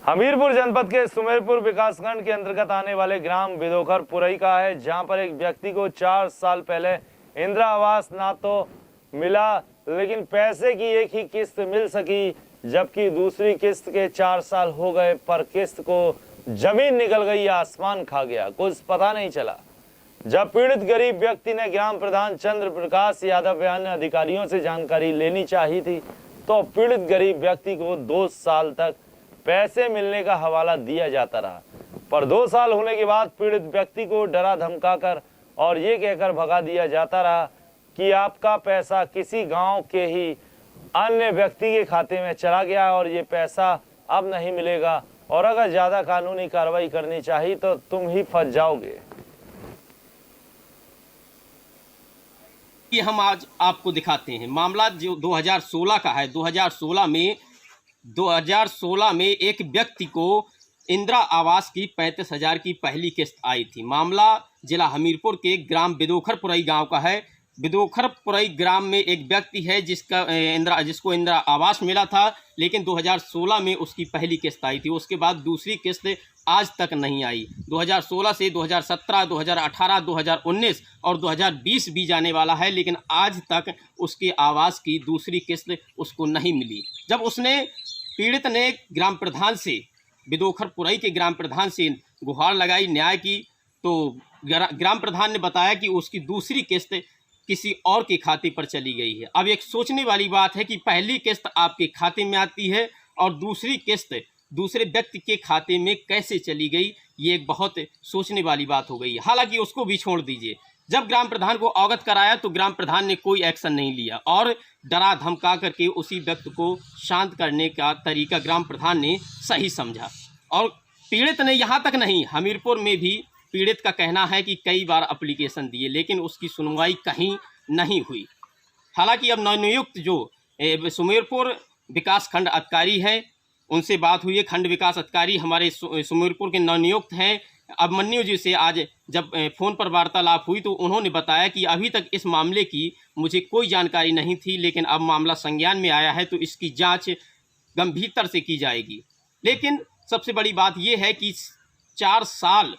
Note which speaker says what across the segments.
Speaker 1: हमीरपुर जनपद के सुमेरपुर विकासखंड के अंतर्गत आने वाले ग्राम बिदोखर पुरई का है, जहां पर एक व्यक्ति को 4 साल पहले इंदिरा आवास ना तो मिला, लेकिन पैसे की एक ही किस्त मिल सकी, जबकि दूसरी किस्त के 4 साल हो गए पर किस्त को जमीन निकल गई, आसमान खा गया, कुछ पता नहीं चला। जब पीड़ित गरीब व्यक्ति ने ग्राम प्रधान चंद्र प्रकाश यादव व अन्य अधिकारियों से जानकारी लेनी चाहिए थी, तो पीड़ित गरीब व्यक्ति को 2 साल तक पैसे मिलने का हवाला दिया जाता रहा, पर 2 साल होने के बाद पीड़ित व्यक्ति को डरा धमकाकर और ये कहकर भगा दिया जाता रहा कि आपका पैसा किसी गांव के ही अन्य व्यक्ति के खाते में चला गया और ये पैसा अब नहीं मिलेगा, और अगर ज्यादा कानूनी कार्रवाई करनी चाहिए तो तुम ही फंस जाओगे।
Speaker 2: कि हम आज आपको दिखाते हैं मामला जो 2016 का है। 2016 में एक व्यक्ति को इंदिरा आवास की 35,000 की पहली किस्त आई थी। मामला जिला हमीरपुर के ग्राम बिदोखर पुरई गांव का है। बिदोखर पुरई ग्राम में एक व्यक्ति है जिसको इंदिरा आवास मिला था, लेकिन 2016 में उसकी पहली किस्त आई थी। उसके बाद दूसरी किस्त आज तक नहीं आई। 2016 से 2017, 2018, 2019 और 2020 भी जाने वाला है, लेकिन आज तक उसके आवास की दूसरी किस्त उसको नहीं मिली। जब उसने पीड़ित ने ग्राम प्रधान से, बिदोखर पुरई के ग्राम प्रधान से गुहार लगाई न्याय की, तो ग्राम प्रधान ने बताया कि उसकी दूसरी किस्त किसी और के खाते पर चली गई है। अब एक सोचने वाली बात है कि पहली किस्त आपके खाते में आती है और दूसरी किस्त दूसरे व्यक्ति के खाते में कैसे चली गई, ये एक बहुत सोचने वाली बात हो गई। हालांकि उसको भी छोड़ दीजिए, जब ग्राम प्रधान को अवगत कराया तो ग्राम प्रधान ने कोई एक्शन नहीं लिया और डरा धमका करके उसी व्यक्ति को शांत करने का तरीका ग्राम प्रधान ने सही समझा। और पीड़ित ने यहाँ तक नहीं, हमीरपुर में भी पीड़ित का कहना है कि कई बार एप्लीकेशन दिए, लेकिन उसकी सुनवाई कहीं नहीं हुई। हालांकि अब नवनियुक्त जो सुमेरपुर विकास खंड अधिकारी है, उनसे बात हुई है। खंड विकास अधिकारी हमारे सुमेरपुर के नवनियुक्त हैं। अभिमन्यु जी से आज जब फ़ोन पर वार्तालाप हुई तो उन्होंने बताया कि अभी तक इस मामले की मुझे कोई जानकारी नहीं थी, लेकिन अब मामला संज्ञान में आया है तो इसकी जांच गंभीरता से की जाएगी। लेकिन सबसे बड़ी बात यह है कि 4 साल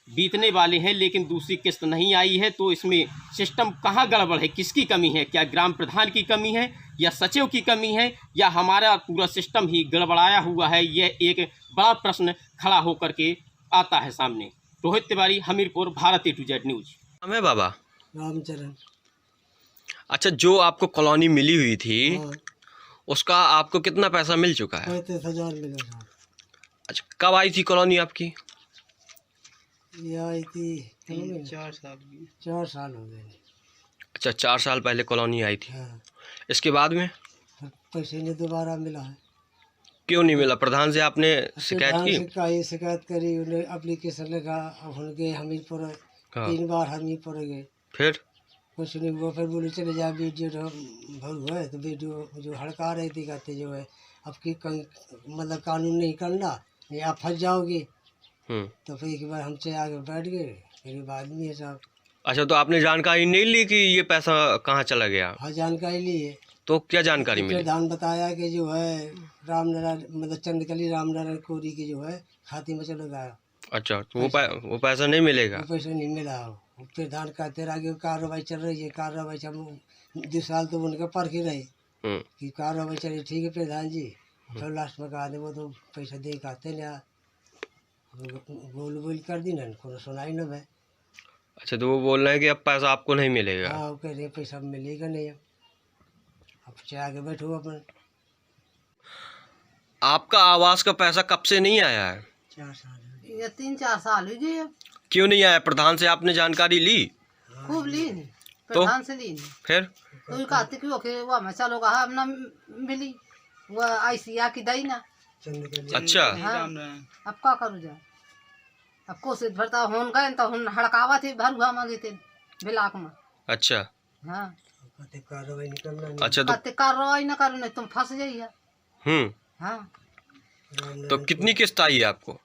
Speaker 2: बीतने वाले हैं, लेकिन दूसरी किस्त नहीं आई है, तो इसमें सिस्टम कहाँ गड़बड़ है, किसकी कमी है? क्या ग्राम प्रधान की कमी है या सचिव की कमी है या हमारा पूरा सिस्टम ही गड़बड़ाया हुआ है? यह एक बड़ा प्रश्न खड़ा होकर के आता है सामने। Rohit Tiwari, Hamirpur, Bharat A to Z news.
Speaker 3: नाम है बाबा?
Speaker 4: रामचरण।
Speaker 3: अच्छा, जो आपको कॉलोनी मिली हुई थी,
Speaker 4: हाँ,
Speaker 3: उसका आपको कितना पैसा मिल चुका है?
Speaker 4: 35,000 मिला था।
Speaker 3: अच्छा, कब आई थी कॉलोनी आपकी?
Speaker 4: ये आई थी 4 साल हो गए।
Speaker 3: अच्छा, 4 साल पहले कॉलोनी आई थी।
Speaker 4: हाँ,
Speaker 3: इसके बाद में
Speaker 4: पैसे नहीं दोबारा मिला है।
Speaker 3: क्यों नहीं मिला? प्रधान से आपने शिकायत की?
Speaker 4: शिकायत करी, उन्हें एप्लीकेशन लगा, अब हम गए हमीरपुर,
Speaker 3: हाँ।
Speaker 4: 3 बार हमीरपुर गए,
Speaker 3: फिर
Speaker 4: कुछ नहीं हुआ। फिर बोले चले जा, वीडियो भर हुआ है तो वीडियो जो हड़का रही थी, कहते जो है अब की मतलब कानून नहीं करना, ये आप फंस जाओगे। तो फिर एक बार हमसे आगे बैठ गए, गरीब आदमी है साहब।
Speaker 3: अच्छा, तो आपने जानकारी नहीं ली कि ये पैसा कहाँ चला गया?
Speaker 4: हाँ, जानकारी ली है।
Speaker 3: तो क्या जानकारी मिली?
Speaker 4: प्रधान बताया कि जो है रामनारायण मतलब चंद्रकली रामनारायण कोरी की जो है खाते में चला गया।
Speaker 3: अच्छा, तो वो पैसा नहीं मिलेगा?
Speaker 4: वो पैसा नहीं मिला। प्रधान कहते रहा कि कार्रवाई चल रही है, कार्रवाई हम 2 साल तो उनका पर ही रहे कि कार्रवाई चल रही। ठीक है प्रधान जी, फिर लास्ट में कहा दे वो तो पैसा दे के आते ना, बोल कर दी ना, को सुनाई ना भाई।
Speaker 3: अच्छा, तो वो बोल रहे हैं कि अब पैसा आपको नहीं मिलेगा?
Speaker 4: हाँ, वो कह रहे पैसा मिलेगा नहीं। अब चाहे आगे बैठो अपन।
Speaker 3: आपका आवास का पैसा कब से नहीं आया है?
Speaker 4: 4 साल
Speaker 5: ये 3-4 साल हो गए।
Speaker 3: क्यों नहीं आया? प्रधान से आपने जानकारी ली?
Speaker 5: खूब ली, प्रधान से ली।
Speaker 3: फिर
Speaker 5: तो कहते कि ओके वो मैं चलो कहा अब ना मिली, वो आईसीआ की दई ना।
Speaker 3: अच्छा।
Speaker 5: हाँ, अब क्या करूँ जा, अब कोशिश भरता होन गए तो होन हड़कावा थे, भर हुआ मांगे थे बिलाक में।
Speaker 3: अच्छा।
Speaker 5: हाँ,
Speaker 4: कार्रवाई नहीं करना।
Speaker 3: अच्छा, तो
Speaker 5: कहते कार्रवाई न करो नहीं तुम फंस जाइए। हाँ,
Speaker 3: तो कितनी किस्त आई है आपको?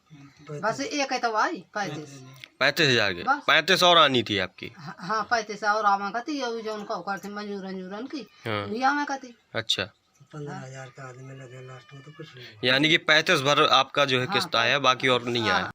Speaker 5: बस एक है तो आई
Speaker 3: 35,000 के।
Speaker 5: बस।
Speaker 3: 35 और आनी थी आपकी?
Speaker 5: हाँ, 35 और आवा कहती जो उनको करते मंजूरन की
Speaker 3: हाँ।
Speaker 5: आवा कहती।
Speaker 3: अच्छा,
Speaker 4: 15,000 का आदमी लगे लास्ट में तो कुछ नहीं।
Speaker 3: यानी कि 35 भर आपका जो है किस्त आया, बाकी और नहीं आया।